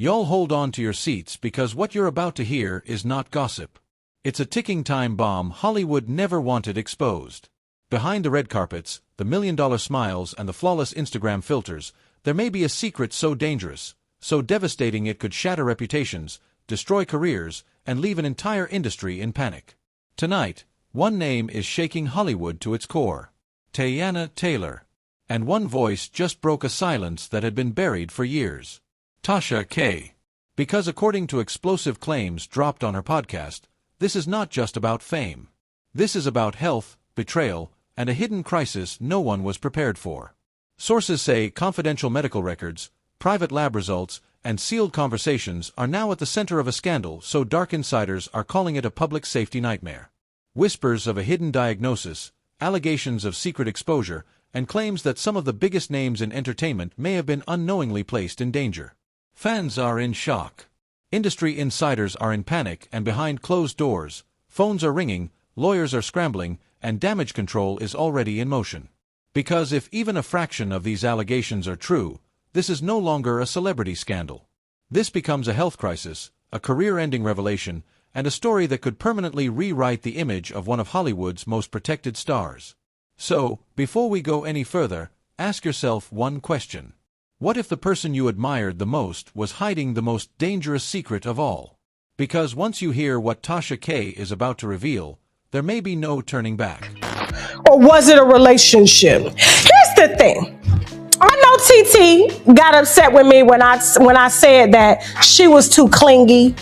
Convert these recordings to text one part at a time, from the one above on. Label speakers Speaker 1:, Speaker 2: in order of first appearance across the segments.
Speaker 1: Y'all hold on to your seats because what you're about to hear is not gossip. It's a ticking time bomb Hollywood never wanted exposed. Behind the red carpets, the million-dollar smiles and the flawless Instagram filters, there may be a secret so dangerous, so devastating it could shatter reputations, destroy careers, and leave an entire industry in panic. Tonight, one name is shaking Hollywood to its core. Teyana Taylor. And one voice just broke a silence that had been buried for years. Tasha K. Because according to explosive claims dropped on her podcast, this is not just about fame. This is about health, betrayal, and a hidden crisis no one was prepared for. Sources say confidential medical records, private lab results, and sealed conversations are now at the center of a scandal so dark insiders are calling it a public safety nightmare. Whispers of a hidden diagnosis, allegations of secret exposure, and claims that some of the biggest names in entertainment may have been unknowingly placed in danger. Fans are in shock. Industry insiders are in panic, and behind closed doors, phones are ringing, lawyers are scrambling, and damage control is already in motion. Because if even a fraction of these allegations are true, this is no longer a celebrity scandal. This becomes a health crisis, a career-ending revelation, and a story that could permanently rewrite the image of one of Hollywood's most protected stars. So, before we go any further, ask yourself one question. What if the person you admired the most was hiding the most dangerous secret of all? Because once you hear what Tasha K is about to reveal, there may be no turning back.
Speaker 2: Or was it a relationship? Here's the thing. I know TT got upset with me when I said that she was too clingy.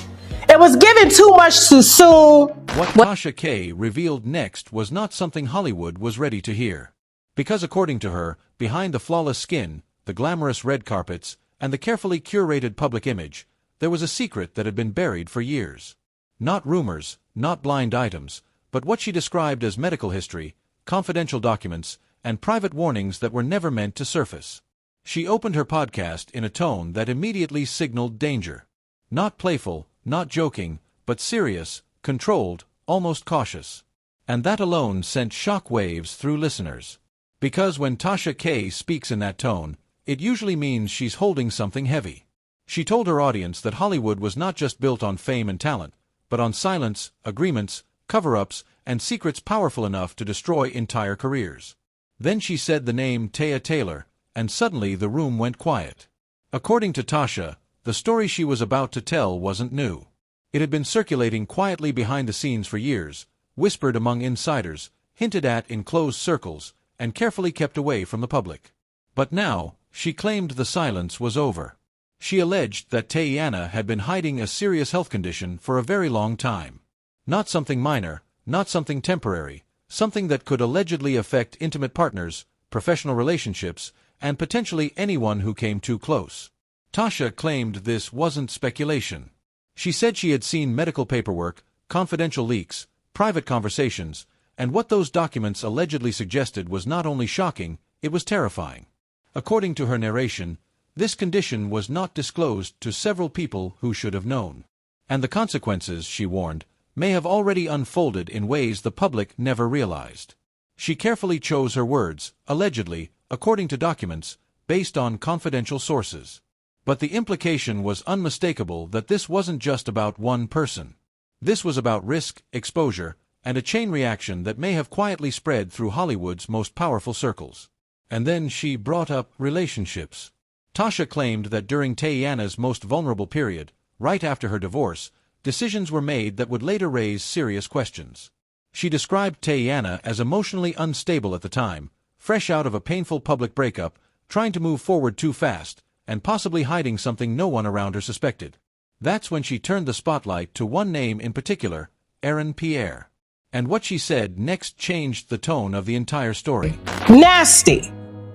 Speaker 2: It was given too much too soon.
Speaker 1: What Tasha K revealed next was not something Hollywood was ready to hear. Because according to her, behind the flawless skin, the glamorous red carpets, and the carefully curated public image, there was a secret that had been buried for years. Not rumors, not blind items, but what she described as medical history, confidential documents, and private warnings that were never meant to surface. She opened her podcast in a tone that immediately signaled danger. Not playful, not joking, but serious, controlled, almost cautious. And that alone sent shock waves through listeners. Because when Tasha K speaks in that tone, it usually means she's holding something heavy. She told her audience that Hollywood was not just built on fame and talent, but on silence, agreements, cover-ups, and secrets powerful enough to destroy entire careers. Then she said the name Teyana Taylor, and suddenly the room went quiet. According to Tasha, the story she was about to tell wasn't new. It had been circulating quietly behind the scenes for years, whispered among insiders, hinted at in closed circles, and carefully kept away from the public. But now, she claimed the silence was over. She alleged that Teyana had been hiding a serious health condition for a very long time. Not something minor, not something temporary, something that could allegedly affect intimate partners, professional relationships, and potentially anyone who came too close. Tasha claimed this wasn't speculation. She said she had seen medical paperwork, confidential leaks, private conversations, and what those documents allegedly suggested was not only shocking, it was terrifying. According to her narration, this condition was not disclosed to several people who should have known. And the consequences, she warned, may have already unfolded in ways the public never realized. She carefully chose her words, allegedly, according to documents, based on confidential sources. But the implication was unmistakable that this wasn't just about one person. This was about risk, exposure, and a chain reaction that may have quietly spread through Hollywood's most powerful circles. And then she brought up relationships. Tasha claimed that during Teyana's most vulnerable period, right after her divorce, decisions were made that would later raise serious questions. She described Teyana as emotionally unstable at the time, fresh out of a painful public breakup, trying to move forward too fast, and possibly hiding something no one around her suspected. That's when she turned the spotlight to one name in particular, Aaron Pierre. And what she said next changed the tone of the entire story.
Speaker 2: Nasty.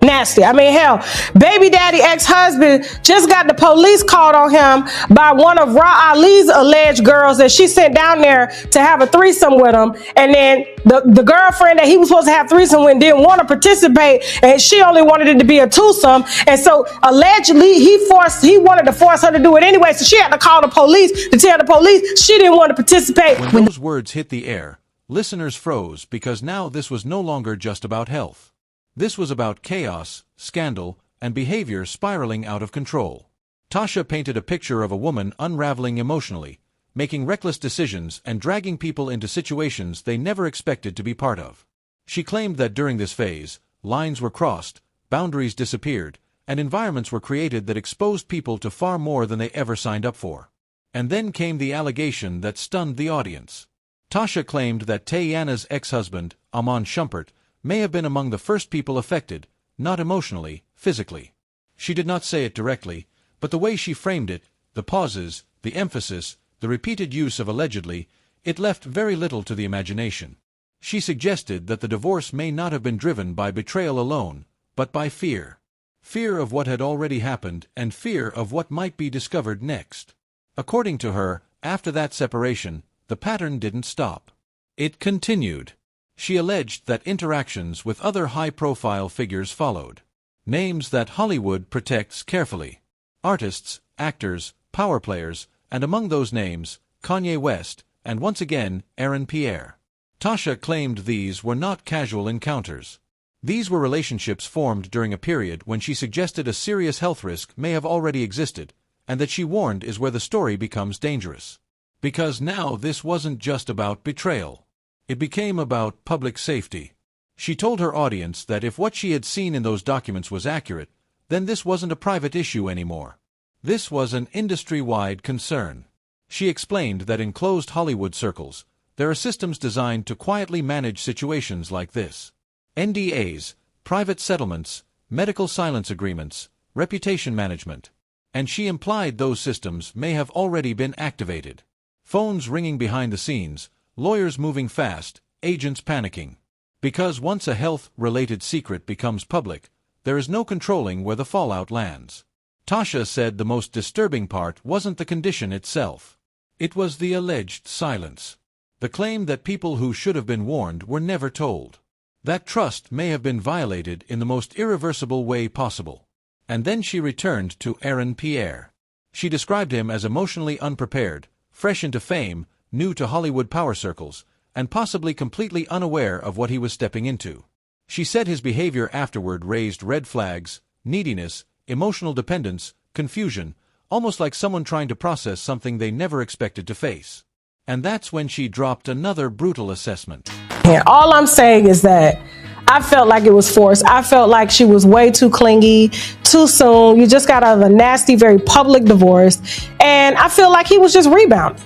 Speaker 2: I mean, hell, baby daddy ex-husband just got the police called on him by one of Ra Ali's alleged girls that she sent down there to have a threesome with him. And then the girlfriend that he was supposed to have threesome with didn't want to participate, and she only wanted it to be a twosome. And so allegedly he wanted to force her to do it anyway. So she had to call the police to tell the police she didn't want to participate.
Speaker 1: When those words hit the air, listeners froze because now this was no longer just about health. This was about chaos, scandal, and behavior spiraling out of control. Tasha painted a picture of a woman unraveling emotionally, making reckless decisions and dragging people into situations they never expected to be part of. She claimed that during this phase, lines were crossed, boundaries disappeared, and environments were created that exposed people to far more than they ever signed up for. And then came the allegation that stunned the audience. Tasha claimed that Teyana's ex-husband, Amon Shumpert, may have been among the first people affected, not emotionally, physically. She did not say it directly, but the way she framed it, the pauses, the emphasis, the repeated use of allegedly, it left very little to the imagination. She suggested that the divorce may not have been driven by betrayal alone, but by fear. Fear of what had already happened and fear of what might be discovered next. According to her, after that separation, the pattern didn't stop. It continued. She alleged that interactions with other high-profile figures followed. Names that Hollywood protects carefully. Artists, actors, power players, and among those names, Kanye West, and once again, Aaron Pierre. Tasha claimed these were not casual encounters. These were relationships formed during a period when she suggested a serious health risk may have already existed, and that she warned is where the story becomes dangerous. Because now this wasn't just about betrayal. It became about public safety. She told her audience that if what she had seen in those documents was accurate, then this wasn't a private issue anymore. This was an industry-wide concern. She explained that in closed Hollywood circles, there are systems designed to quietly manage situations like this. NDAs, private settlements, medical silence agreements, reputation management. And she implied those systems may have already been activated. Phones ringing behind the scenes, lawyers moving fast, agents panicking. Because once a health-related secret becomes public, there is no controlling where the fallout lands. Tasha said the most disturbing part wasn't the condition itself. It was the alleged silence. The claim that people who should have been warned were never told. That trust may have been violated in the most irreversible way possible. And then she returned to Aaron Pierre. She described him as emotionally unprepared, fresh into fame, new to Hollywood power circles, and possibly completely unaware of what he was stepping into. She said his behavior afterward raised red flags, neediness, emotional dependence, confusion, almost like someone trying to process something they never expected to face. And that's when she dropped another brutal assessment.
Speaker 2: And all I'm saying is that I felt like it was forced. I felt like she was way too clingy, too soon. You just got out of a nasty, very public divorce. And I feel like he was just rebounding.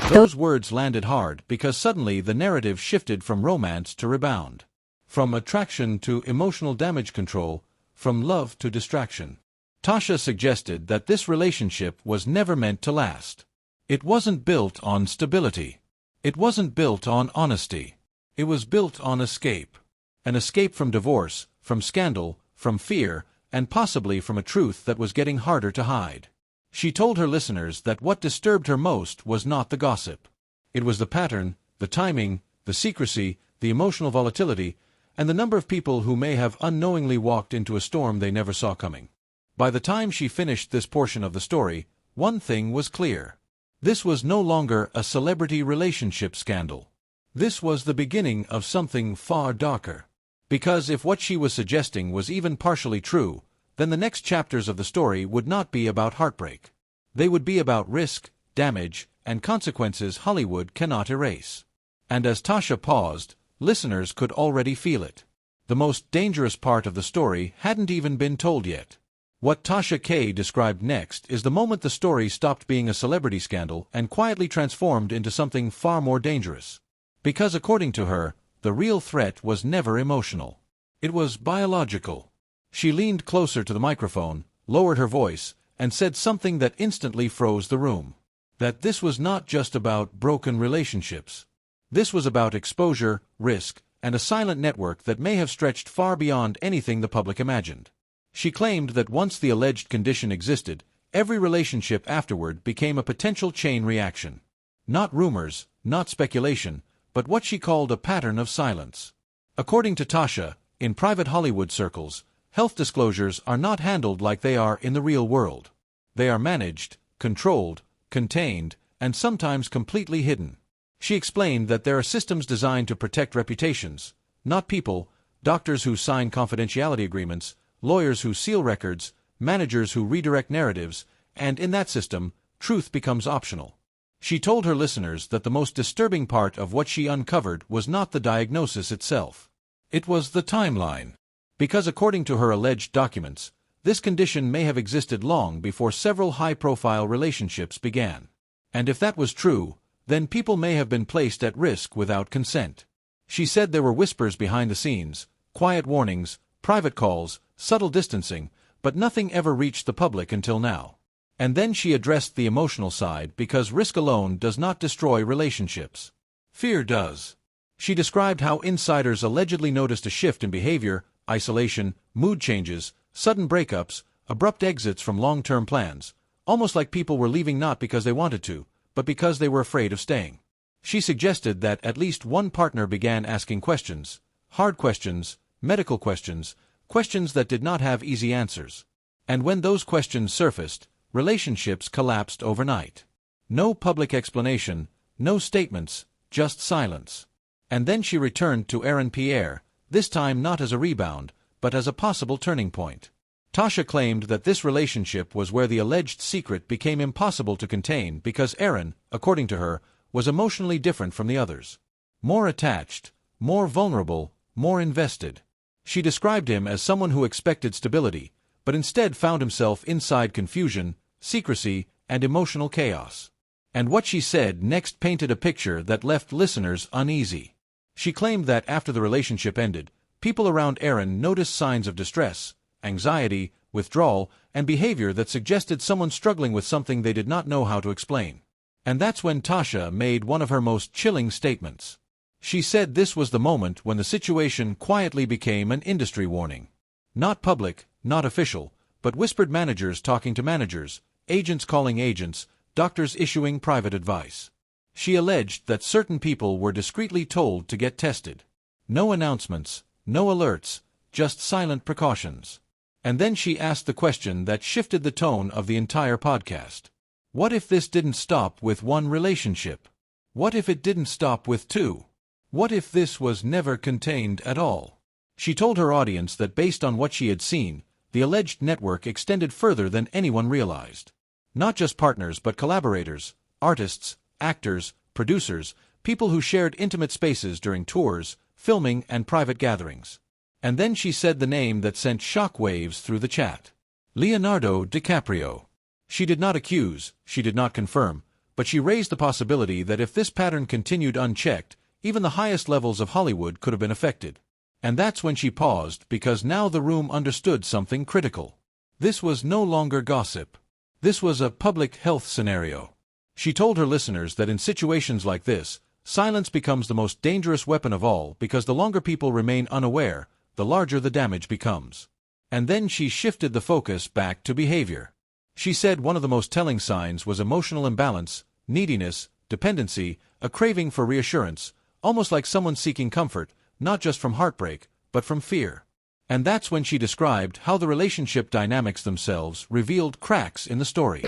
Speaker 1: Those words landed hard because suddenly the narrative shifted from romance to rebound. From attraction to emotional damage control, from love to distraction. Tasha suggested that this relationship was never meant to last. It wasn't built on stability. It wasn't built on honesty. It was built on escape. An escape from divorce, from scandal, from fear, and possibly from a truth that was getting harder to hide. She told her listeners that what disturbed her most was not the gossip. It was the pattern, the timing, the secrecy, the emotional volatility, and the number of people who may have unknowingly walked into a storm they never saw coming. By the time she finished this portion of the story, one thing was clear. This was no longer a celebrity relationship scandal. This was the beginning of something far darker. Because if what she was suggesting was even partially true, then the next chapters of the story would not be about heartbreak. They would be about risk, damage, and consequences Hollywood cannot erase. And as Tasha paused, listeners could already feel it. The most dangerous part of the story hadn't even been told yet. What Tasha K. described next is the moment the story stopped being a celebrity scandal and quietly transformed into something far more dangerous. Because according to her, the real threat was never emotional. It was biological. She leaned closer to the microphone, lowered her voice, and said something that instantly froze the room. That this was not just about broken relationships. This was about exposure, risk, and a silent network that may have stretched far beyond anything the public imagined. She claimed that once the alleged condition existed, every relationship afterward became a potential chain reaction. Not rumors, not speculation, but what she called a pattern of silence. According to Tasha, in private Hollywood circles, health disclosures are not handled like they are in the real world. They are managed, controlled, contained, and sometimes completely hidden. She explained that there are systems designed to protect reputations, not people, doctors who sign confidentiality agreements, lawyers who seal records, managers who redirect narratives, and in that system, truth becomes optional. She told her listeners that the most disturbing part of what she uncovered was not the diagnosis itself. It was the timeline. Because according to her alleged documents, this condition may have existed long before several high-profile relationships began. And if that was true, then people may have been placed at risk without consent. She said there were whispers behind the scenes, quiet warnings, private calls, subtle distancing, but nothing ever reached the public until now. And then she addressed the emotional side because risk alone does not destroy relationships. Fear does. She described how insiders allegedly noticed a shift in behavior, isolation, mood changes, sudden breakups, abrupt exits from long-term plans, almost like people were leaving not because they wanted to, but because they were afraid of staying. She suggested that at least one partner began asking questions, hard questions, medical questions, questions that did not have easy answers. And when those questions surfaced, relationships collapsed overnight. No public explanation, no statements, just silence. And then she returned to Aaron Pierre, this time not as a rebound, but as a possible turning point. Tasha claimed that this relationship was where the alleged secret became impossible to contain because Aaron, according to her, was emotionally different from the others. More attached, more vulnerable, more invested. She described him as someone who expected stability, but instead found himself inside confusion, secrecy, and emotional chaos. And what she said next painted a picture that left listeners uneasy. She claimed that after the relationship ended, people around Aaron noticed signs of distress, anxiety, withdrawal, and behavior that suggested someone struggling with something they did not know how to explain. And that's when Tasha made one of her most chilling statements. She said this was the moment when the situation quietly became an industry warning. Not public, not official, but whispered managers talking to managers, agents calling agents, doctors issuing private advice. She alleged that certain people were discreetly told to get tested. No announcements, no alerts, just silent precautions. And then she asked the question that shifted the tone of the entire podcast. What if this didn't stop with one relationship? What if it didn't stop with two? What if this was never contained at all? She told her audience that based on what she had seen, the alleged network extended further than anyone realized. Not just partners but collaborators, artists, actors, producers, people who shared intimate spaces during tours, filming, and private gatherings. And then she said the name that sent shockwaves through the chat. Leonardo DiCaprio. She did not accuse, she did not confirm, but she raised the possibility that if this pattern continued unchecked, even the highest levels of Hollywood could have been affected. And that's when she paused because now the room understood something critical. This was no longer gossip. This was a public health scenario. She told her listeners that in situations like this, silence becomes the most dangerous weapon of all because the longer people remain unaware, the larger the damage becomes. And then she shifted the focus back to behavior. She said one of the most telling signs was emotional imbalance, neediness, dependency, a craving for reassurance, almost like someone seeking comfort, not just from heartbreak, but from fear. And that's when she described how the relationship dynamics themselves revealed cracks in the story.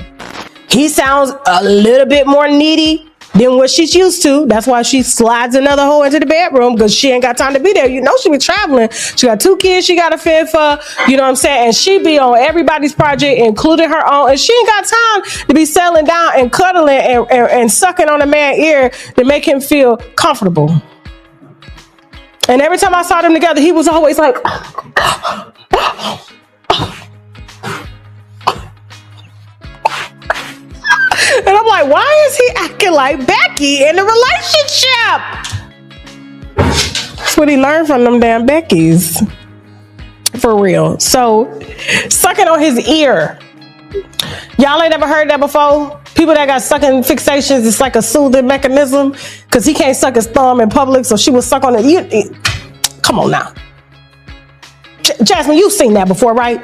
Speaker 2: He sounds a little bit more needy than what she's used to. That's why she slides another hoe into the bedroom because she ain't got time to be there. You know she be traveling. She got 2 kids she got to fend for. You know what I'm saying? And she be on everybody's project, including her own. And she ain't got time to be settling down and cuddling and sucking on a man's ear to make him feel comfortable. And every time I saw them together, he was always like... And I'm like, why is he acting like Becky in the relationship? That's what he learned from them damn Beckys. For real. So, sucking on his ear. Y'all ain't ever heard that before? People that got sucking fixations, it's like a soothing mechanism. Because he can't suck his thumb in public, so she would suck on it. Come on now. Jasmine, you've seen that before, right?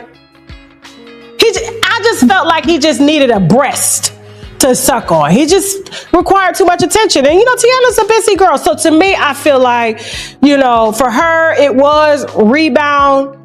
Speaker 2: I just felt like he just needed a breast to suck on. He just required too much attention. And, you know, Teyana's a busy girl. So to me, I feel like, you know, for her, it was rebound.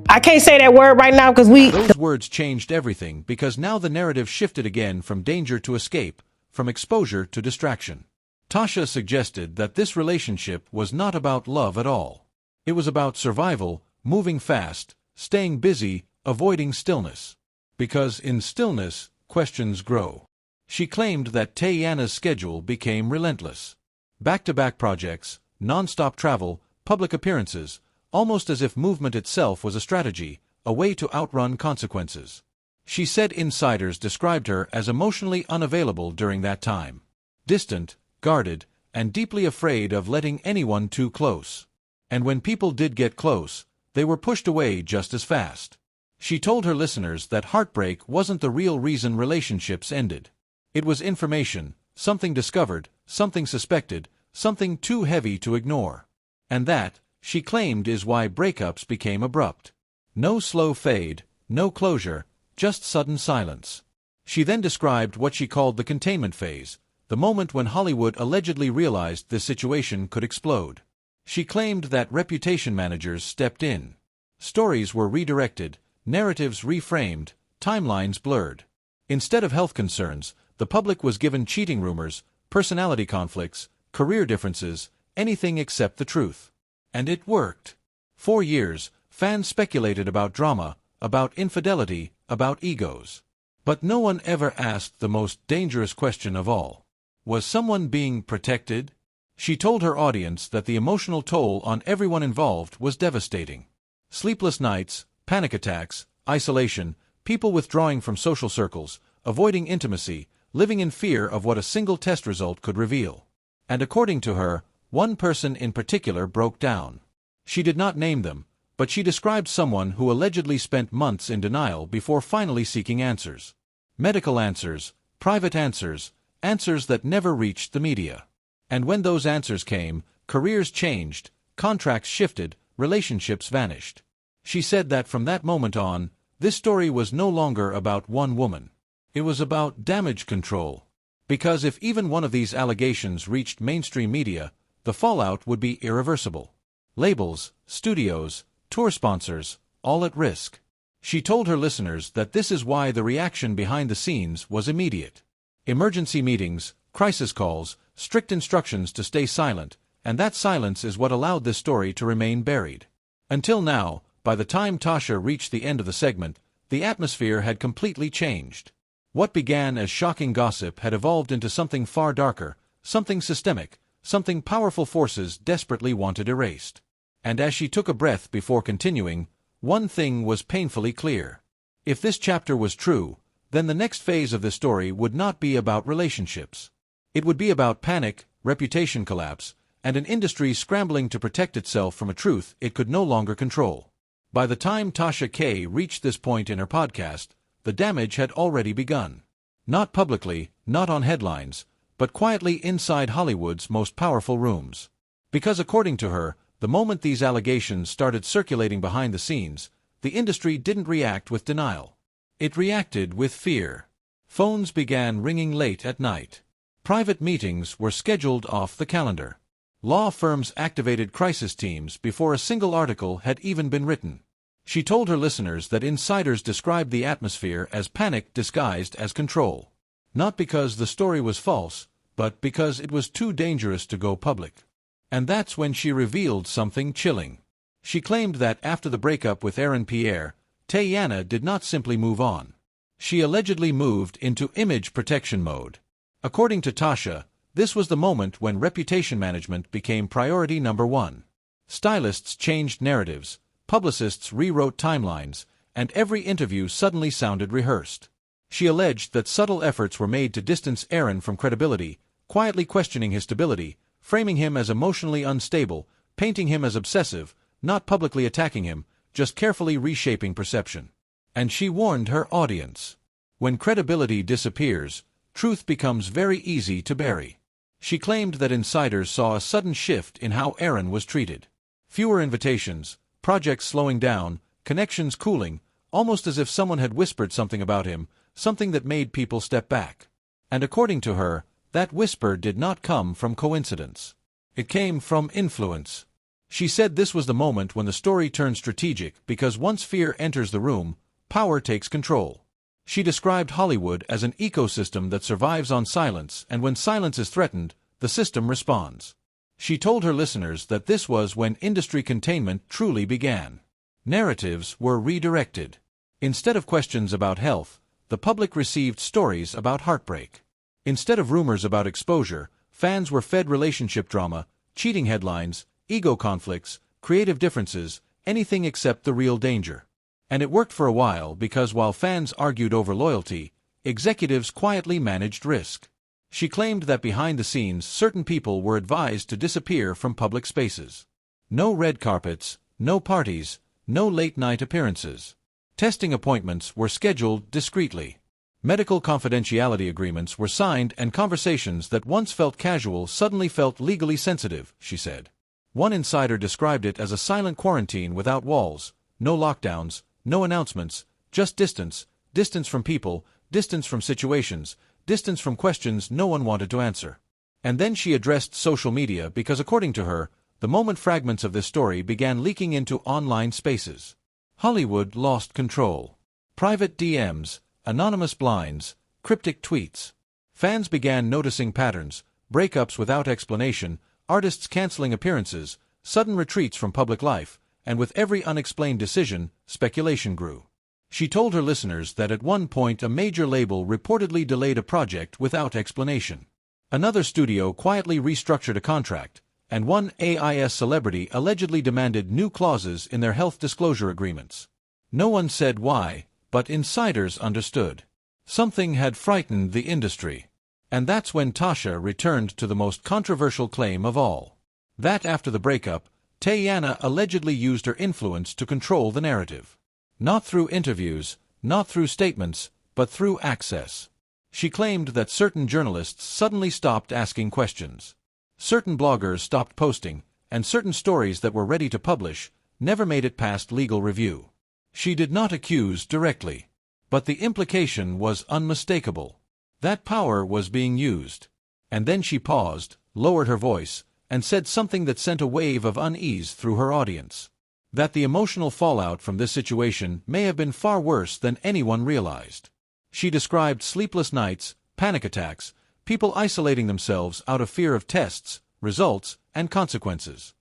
Speaker 2: I can't say that word right now because
Speaker 1: Those words changed everything because now the narrative shifted again from danger to escape, from exposure to distraction. Tasha suggested that this relationship was not about love at all. It was about survival, moving fast, staying busy, avoiding stillness. Because in stillness, questions grow. She claimed that Teyana's schedule became relentless. Back-to-back projects, non-stop travel, public appearances, almost as if movement itself was a strategy, a way to outrun consequences. She said insiders described her as emotionally unavailable during that time. Distant, guarded, and deeply afraid of letting anyone too close. And when people did get close, they were pushed away just as fast. She told her listeners that heartbreak wasn't the real reason relationships ended. It was information, something discovered, something suspected, something too heavy to ignore. And that, she claimed, is why breakups became abrupt. No slow fade, no closure, just sudden silence. She then described what she called the containment phase, the moment when Hollywood allegedly realized this situation could explode. She claimed that reputation managers stepped in. Stories were redirected, narratives reframed, timelines blurred. Instead of health concerns, the public was given cheating rumors, personality conflicts, career differences, anything except the truth. And it worked. For years, fans speculated about drama, about infidelity, about egos. But no one ever asked the most dangerous question of all. Was someone being protected? She told her audience that the emotional toll on everyone involved was devastating. Sleepless nights, panic attacks, isolation, people withdrawing from social circles, avoiding intimacy, living in fear of what a single test result could reveal. And according to her, one person in particular broke down. She did not name them, but she described someone who allegedly spent months in denial before finally seeking answers. Medical answers, private answers, answers that never reached the media. And when those answers came, careers changed, contracts shifted, relationships vanished. She said that from that moment on, this story was no longer about one woman. It was about damage control. Because if even one of these allegations reached mainstream media, the fallout would be irreversible. Labels, studios, tour sponsors, all at risk. She told her listeners that this is why the reaction behind the scenes was immediate. Emergency meetings, crisis calls, strict instructions to stay silent, and that silence is what allowed this story to remain buried. Until now, by the time Tasha reached the end of the segment, the atmosphere had completely changed. What began as shocking gossip had evolved into something far darker, something systemic, something powerful forces desperately wanted erased. And as she took a breath before continuing, one thing was painfully clear. If this chapter was true, then the next phase of this story would not be about relationships. It would be about panic, reputation collapse, and an industry scrambling to protect itself from a truth it could no longer control. By the time Tasha K reached this point in her podcast, the damage had already begun. Not publicly, not on headlines, but quietly inside Hollywood's most powerful rooms. Because according to her, the moment these allegations started circulating behind the scenes, the industry didn't react with denial. It reacted with fear. Phones began ringing late at night. Private meetings were scheduled off the calendar. Law firms activated crisis teams before a single article had even been written. She told her listeners that insiders described the atmosphere as panic disguised as control. Not because the story was false, but because it was too dangerous to go public. And that's when she revealed something chilling. She claimed that after the breakup with Aaron Pierre, Teyana did not simply move on. She allegedly moved into image protection mode. According to Tasha, this was the moment when reputation management became priority number one. Stylists changed narratives, publicists rewrote timelines, and every interview suddenly sounded rehearsed. She alleged that subtle efforts were made to distance Aaron from credibility, quietly questioning his stability, framing him as emotionally unstable, painting him as obsessive, not publicly attacking him, just carefully reshaping perception. And she warned her audience. When credibility disappears, truth becomes very easy to bury. She claimed that insiders saw a sudden shift in how Aaron was treated. Fewer invitations, projects slowing down, connections cooling, almost as if someone had whispered something about him, something that made people step back. And according to her, that whisper did not come from coincidence. It came from influence. She said this was the moment when the story turned strategic because once fear enters the room, power takes control. She described Hollywood as an ecosystem that survives on silence, and when silence is threatened, the system responds. She told her listeners that this was when industry containment truly began. Narratives were redirected. Instead of questions about health, the public received stories about heartbreak. Instead of rumors about exposure, fans were fed relationship drama, cheating headlines, ego conflicts, creative differences, anything except the real danger. And it worked for a while because while fans argued over loyalty, executives quietly managed risk. She claimed that behind the scenes certain people were advised to disappear from public spaces. No red carpets, no parties, no late-night appearances. Testing appointments were scheduled discreetly. Medical confidentiality agreements were signed and conversations that once felt casual suddenly felt legally sensitive, she said. One insider described it as a silent quarantine without walls, no lockdowns, no announcements, just distance, distance from people, distance from situations, distance from questions no one wanted to answer. And then she addressed social media because according to her, the moment fragments of this story began leaking into online spaces. Hollywood lost control. Private DMs, anonymous blinds, cryptic tweets. Fans began noticing patterns, breakups without explanation, artists canceling appearances, sudden retreats from public life, and with every unexplained decision, speculation grew. She told her listeners that at one point a major label reportedly delayed a project without explanation. Another studio quietly restructured a contract, and one AIS celebrity allegedly demanded new clauses in their health disclosure agreements. No one said why, but insiders understood. Something had frightened the industry. And that's when Tasha returned to the most controversial claim of all. That after the breakup, Teyana allegedly used her influence to control the narrative. Not through interviews, not through statements, but through access. She claimed that certain journalists suddenly stopped asking questions. Certain bloggers stopped posting, and certain stories that were ready to publish never made it past legal review. She did not accuse directly, but the implication was unmistakable. That power was being used. And then she paused, lowered her voice, and said something that sent a wave of unease through her audience. That the emotional fallout from this situation may have been far worse than anyone realized. She described sleepless nights, panic attacks, people isolating themselves out of fear of tests, results, and consequences.